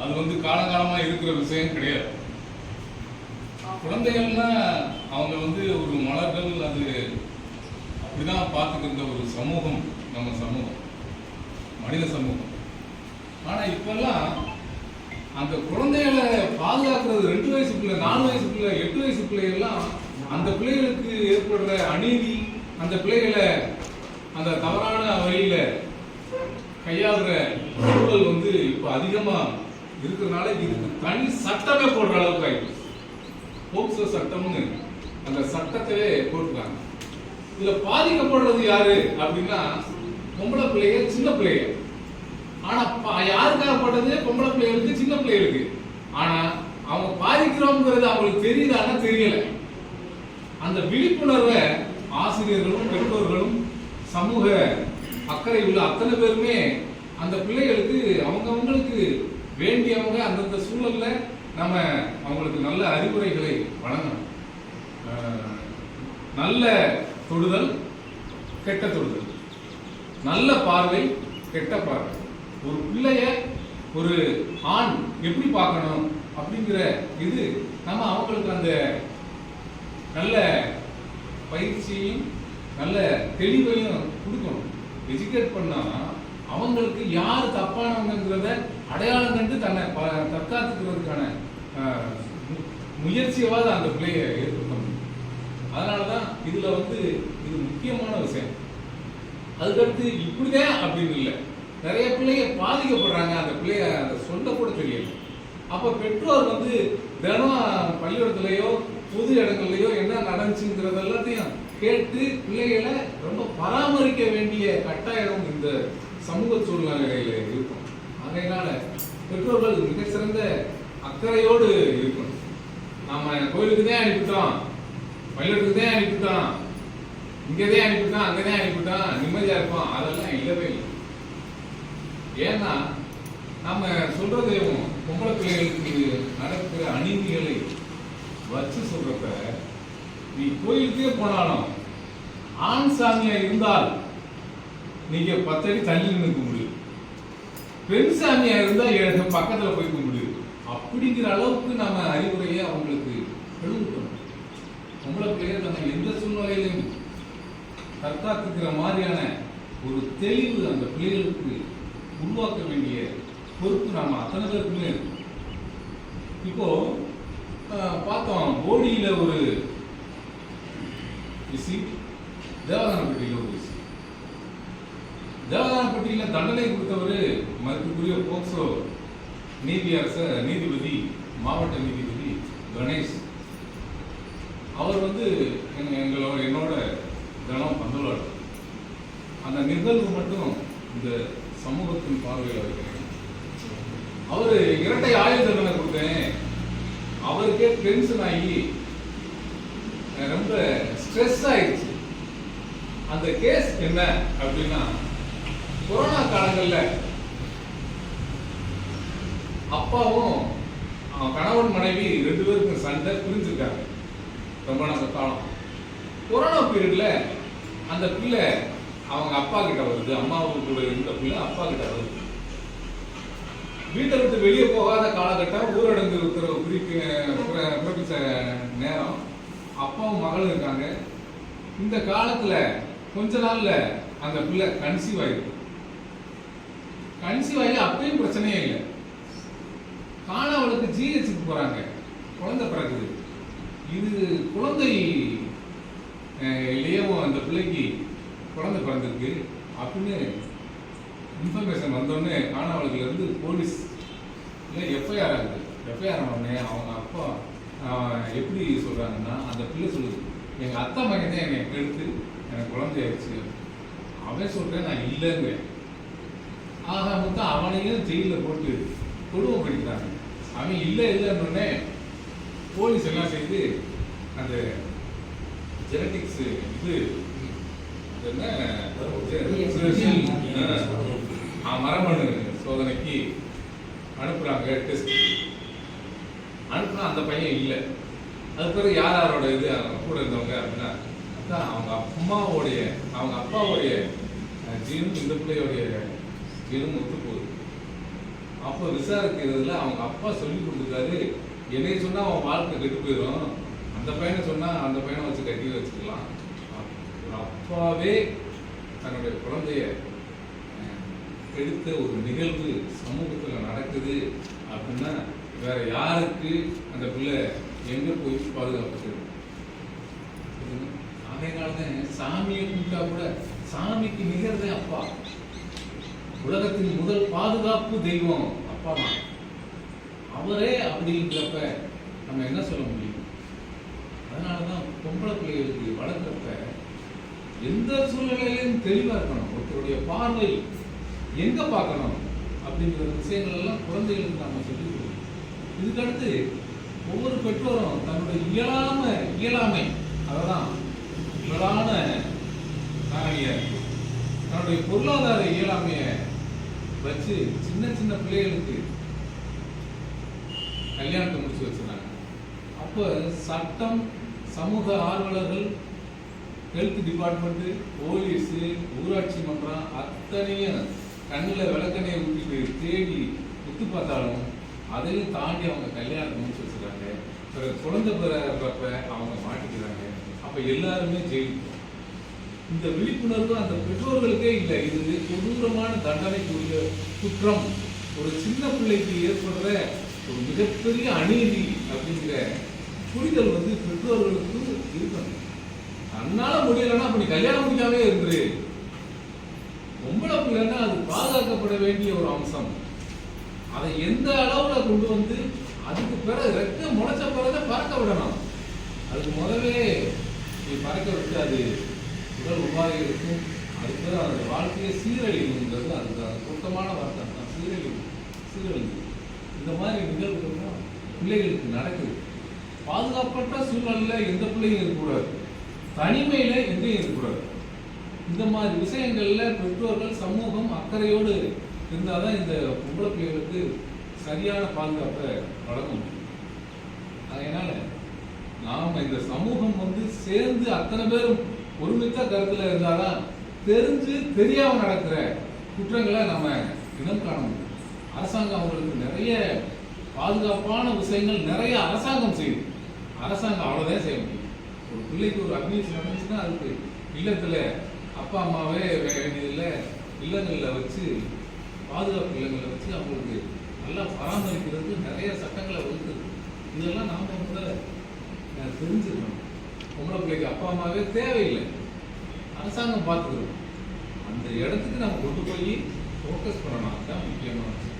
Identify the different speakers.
Speaker 1: அது காலகாலமா இருக்கிற விஷயம் கிடையாது. குழந்தைகள்னா அவங்க ஒரு மலர்கள், அது அப்படிதான் பார்த்துக்கிற ஒரு சமூகம் நம்ம சமூகம், மனித சமூகம். ஆனா இப்பெல்லாம் அந்த குழந்தைகளை பாதுகாக்கிறது 2 வயசு பிள்ளை, 4 வயசு பிள்ளை, 8 வயசு பிள்ளைகள்லாம் அந்த பிள்ளைகளுக்கு ஏற்படுற அநீதி, அந்த பிள்ளைகளை அந்த தவறான வழியில கையாளுற சூழல் இப்ப அதிகமா இருக்கிறதுனால இதுக்கு தனி சட்டமே போடுற அளவுக்கு ஆயிடுச்சு. போக்சோ சட்டம்னு அந்த சட்டத்தையே போட்டுருக்காங்க. இதுல பாதிக்கப்படுறது யாரு அப்படின்னா பொம்பளை பிள்ளைங்க, சின்ன பிள்ளைங்க. ஆனா யாருக்காக படுறது? பொம்பளை பிள்ளைகளுக்கு, சின்ன பிள்ளைகளுக்கு. ஆனா அவங்க பாதிக்கிறோம்ங்கிறது அவங்களுக்கு தெரியுதானா? தெரியல. அந்த விழிப்புணர்வை ஆசிரியர்களும் பெற்றோர்களும் சமூக அக்கறை உள்ள அத்தனை பேருமே அந்த பிள்ளைகளுக்கு அவங்களுக்கு வேண்டியவங்க அந்தந்த சூழல்ல நம்ம அவங்களுக்கு நல்ல அறிவுரைகளை வழங்கணும். நல்ல தொடுதல், கெட்ட தொடுதல், நல்ல பார்வை, கெட்ட பார்வை, ஒரு பிள்ளைய ஒரு ஆண் எப்படி பார்க்கணும் அப்படிங்கிற இது நம்ம அவங்களுக்கு அந்த நல்ல பயிற்சியும் நல்ல தெளிவையும் கொடுக்கணும். எஜுகேட் பண்ணா அவங்களுக்கு யார் தப்பானவங்கிறத அடையாளம் கண்டு தன்னை தற்காத்துக்கிறதுக்கான முயற்சியாவது அந்த பிள்ளைய ஏற்படுத்த முடியும். அதனாலதான் இதுல இது முக்கியமான விஷயம். அதுக்கடுத்து இப்படிதான் அப்படின்னு இல்லை, நிறைய பிள்ளைங்க பாதிக்கப்படுறாங்க. அந்த பிள்ளைய அதை சொல்ல கூட தெரியல. அப்ப பெற்றோர் தினம் பள்ளிக்கூடத்திலேயோ பொது இடங்கள்லயோ என்ன நடந்துச்சுங்கிறது எல்லாத்தையும் கேட்டு பிள்ளைகளை ரொம்ப பராமரிக்க வேண்டிய கட்டாயம் இந்த சமூக சூழ்நிலையில இருக்கும். அதனால பெற்றோர்கள் மிகச்சிறந்த அக்கறையோடு இருக்கணும். நாம கோயிலுக்கு தான் அனுப்பிட்டோம், பள்ளிக்கூடத்துக்கு தான் அனுப்பிட்டோம், இங்கதான் அனுப்பிட்டோம், அங்கதான் அனுப்பிட்டோம், நிம்மதியா இருப்போம், அதெல்லாம் இல்லவே இல்லை. ஏன்னா நம்ம சொல்றதையும் பொம்பளை பிள்ளைகளுக்கு நடக்கிற அநீதிகளை வச்சு சொல்றப்ப, நீ கோயிலுக்கே போனாலும் ஆண் சாமியா இருந்தால் நீங்க 10 அடி தள்ளி நின்று முடியும், பெண் சாமியா இருந்தா பக்கத்துல போய் முடியும். அப்படிங்கிற அளவுக்கு நம்ம அறிவுரையை அவங்களுக்கு எழுதுக்கணும். பொம்பளை பிள்ளைகள் நம்ம எந்த சூழ்நிலையிலும் தற்காத்துக்கிற மாதிரியான ஒரு தெளிவு அந்த பிள்ளைகளுக்கு உருவாக்க வேண்டிய பொறுப்பு நாம அத்தனை பேருக்குமே இருக்கு. இப்போ பார்த்தோம், போடியில ஒரு விசிட், தேவதானப்பட்டியில ஒரு விசிட். தேவதானப்பட்டியில தண்டனை கொடுத்தவர் மதிப்புக்குரிய போக்சோ நீதிபதி, மாவட்ட நீதிபதி கணேஷ். அவர் என்னோட தினம் பந்தலாடு. அந்த நிகழ்வு மட்டும் இந்த சமூகத்தின் பார்வையில் வைக்கிறேன். அவரு இரட்டை ஆயுள் தண்டனை கொடுத்தேன். அவருக்கே டென்ஷன் ஆகி ரொம்ப ஸ்ட்ரெஸ் ஆயிடுச்சு. அந்த கேஸ் என்ன அப்படின்னா, கொரோனா காலங்கள்ல அப்பாவும் கணவன் மனைவி 2 பேருக்கும் சண்டை, பிரிஞ்சிருக்காங்க ரொம்ப நாள் காலம். கொரோனா பீரியட்ல அந்த பிள்ளை அவங்க அப்பா கிட்ட வருது, அம்மாவுக்கு கூட இருந்த பிள்ளை அப்பா கிட்ட வருது. வீட்டை விட்டு வெளியே போகாத காலகட்டம், ஊரடங்கு உத்தரவு பிறப்பிச்ச நேரம், அப்பாவும் மகளும் இருக்காங்க. இந்த காலத்துல கொஞ்ச நாள்ல அந்த பிள்ளை கன்சீவ் ஆயிருக்கு. கன்சீவ் ஆகி அப்பயும் பிரச்சனையே இல்லை. அவளுக்கு ஜிஹெச்சுக்கு போறாங்க, குழந்தை பிறகுது. இது குழந்தை இல்லையவும் அந்த பிள்ளைக்கு குழந்தை பிறந்திருக்கு அப்படின்னு இன்ஃபர்மேஷன் வந்தோடனே காணாவளுக்குல இருந்து போலீஸ் எஃப்ஐஆர் ஆகுது. எஃப்ஐஆர் ஆனோடனே அவங்க அப்பா எப்படி சொல்றாங்கன்னா, அந்த பிள்ளை சொல்லுது, எங்க அத்தை மகன் தான் என்னை எடுத்து எனக்கு குழந்தையாச்சு. அவன் சொல்றேன், நான் இல்லைங்கிறேன். ஆக மொத்தம் அவனையும் ஜெயிலில் போட்டு கொடுமைப்படுத்திட்டாங்க. அவன் இல்லைன்னொடனே போலீஸ் எல்லாம் செய்து அந்த ஜெனடிக்ஸ் மரபணு சோதனைக்கு அனுப்புறாங்க. டெஸ்ட் அனுப்புனா அந்த பையன் இல்லை. அது பிறகு யாரோட இது கூட இருந்தவங்க அப்படின்னா, அவங்க அப்பாவுடைய ஜீனும் இந்த பிள்ளையோடைய ஜீனும் ஒத்து போகுது. அப்போ விசாரிக்கிறதுல அவங்க அப்பா சொல்லி கொடுத்துருக்காரு, என்னைய சொன்னா அவன் வாழ்க்கை கெட்டு போயிடும், அந்த பையனை சொன்னா அந்த பையனை வச்சு கட்டி வச்சுக்கலாம். ஒரு அப்பாவே தன்னுடைய குழந்தைய எடுத்த ஒரு நிகழ்வு சமூகத்தில் நடக்குது அப்படின்னா வேற யாருக்கு அந்த பிள்ளை எங்க போய் பாதுகாப்பு? அதனாலதான் சாமியை கும்பிட்டா கூட சாமிக்கு நிகழ்தே அப்பா. உலகத்தின் முதல் பாதுகாப்பு தெய்வம் அப்பா தான். அவரே அப்படிங்கிறப்ப நம்ம என்ன சொல்ல முடியும்? அதனாலதான் பொம்பளை பிள்ளைகளுக்கு வளர்க்குறப்ப எந்த சூழ்நிலையிலும் தெளிவா இருக்கணும். ஒருத்தருடைய பார்வை எங்க பார்க்கணும் அப்படிங்கிற விஷயங்கள் எல்லாம் குழந்தைகளுக்கு நாம சொல்லி கொடுக்கணும். இதுக்கடுத்து ஒவ்வொரு பெற்றோரும் தன்னுடைய இயலாமை அதெல்லாம் இயலான தன்னுடைய பொருளாதார இயலாமைய வச்சு சின்ன சின்ன பிள்ளைகளுக்கு கல்யாணத்தை முடிச்சு வச்சிருந்தாங்க. அப்போ சட்டம், சமூக ஆர்வலர்கள், ஹெல்த் டிபார்ட்மெண்ட், போலீஸ், ஊராட்சி மன்றம் அத்தனையும் கண்ணில் விளக்கணையை ஊற்றிட்டு தேடி குத்து பார்த்தாலும் அதையும் தாண்டி அவங்க கல்யாணத்தை முடிச்சு வச்சுருக்காங்க. பிறகு குழந்தை பிறப்ப அவங்க மாட்டிக்கிறாங்க. அப்போ எல்லாருமே ஜெயிக்கும். இந்த விழிப்புணர்வு அந்த பெற்றோர்களுக்கே இல்லை. இது கொடூரமான தண்டனைக்குரிய குற்றம், ஒரு சின்ன பிள்ளைக்கு ஏற்படுற ஒரு மிகப்பெரிய அநீதி அப்படிங்கிற புரிதல் வந்து பெற்றோர்களுக்கு இருக்கணும். தன்னால முடியலன்னா அப்படி கல்யாணம் முடிக்காமே இருந்து பொம்பளை பிள்ளைன்னா அது பாதுகாக்கப்பட வேண்டிய ஒரு அம்சம். அதை எந்த அளவுல கொண்டு வந்து அதுக்கு பிறகு ரெக்க முளைச்ச பிறகு பறக்க விடணும். அதுக்கு முதவே நீ பறக்க விட்டு அது உடல் உபாதைகளுக்கும் அதுக்கு அந்த வாழ்க்கையை சீரழிவுங்கிறது அதுக்கு பொருத்தமான வார்த்தை தான். சீரழிவு இந்த மாதிரி நிகழ்வுகள்லாம் பிள்ளைகளுக்கு நடக்குது. பாதுகாப்பற்ற சூழ்நிலையில எந்த பிள்ளையும் இருக்கக்கூடாது, தனிமையில எங்கேயும் இருக்கக்கூடாது. இந்த மாதிரி விஷயங்கள்ல பெற்றோர்கள், சமூகம் அக்கறையோடு இருந்தாதான் இந்த பொம்பளை பிள்ளைகளுக்கு சரியான பாதுகாப்பை வழங்க முடியும். அதனால நாம இந்த சமூகம் வந்து சேர்ந்து அத்தனை பேரும் ஒருமித்த கருத்துல இருந்தாதான் தெரிஞ்சு தெரியாம நடக்கிற குற்றங்களை நம்ம இனம் காண முடியும். அரசாங்கம் அவங்களுக்கு நிறைய பாதுகாப்பான விஷயங்கள் நிறைய அரசாங்கம் செய்யுது. அரசாங்கம் அவ்வளவுதான் செய்ய முடியும். ஒரு பிள்ளைக்கு ஒரு அபியூஸ் நடந்துச்சுன்னா அதுக்கு இல்லத்துல அப்பா அம்மாவே வேண்டியதில்லை, இல்லங்களில் வச்சு பாதுகாப்பு இல்லங்களை வச்சு அவங்களுக்கு நல்லா பராமரிக்கிறது நிறைய சட்டங்களை வகுக்குது. இதெல்லாம் நாம முதல்ல தெரிஞ்சுக்கணும். பொம்பளை பிள்ளைக்கு அப்பா அம்மாவே தேவையில்லை, அரசாங்கம் பார்த்துக்கிறோம். அந்த இடத்துக்கு நம்ம கொண்டு போய் ஃபோக்கஸ் பண்ணணும். அதுதான் முக்கியமான விஷயம்.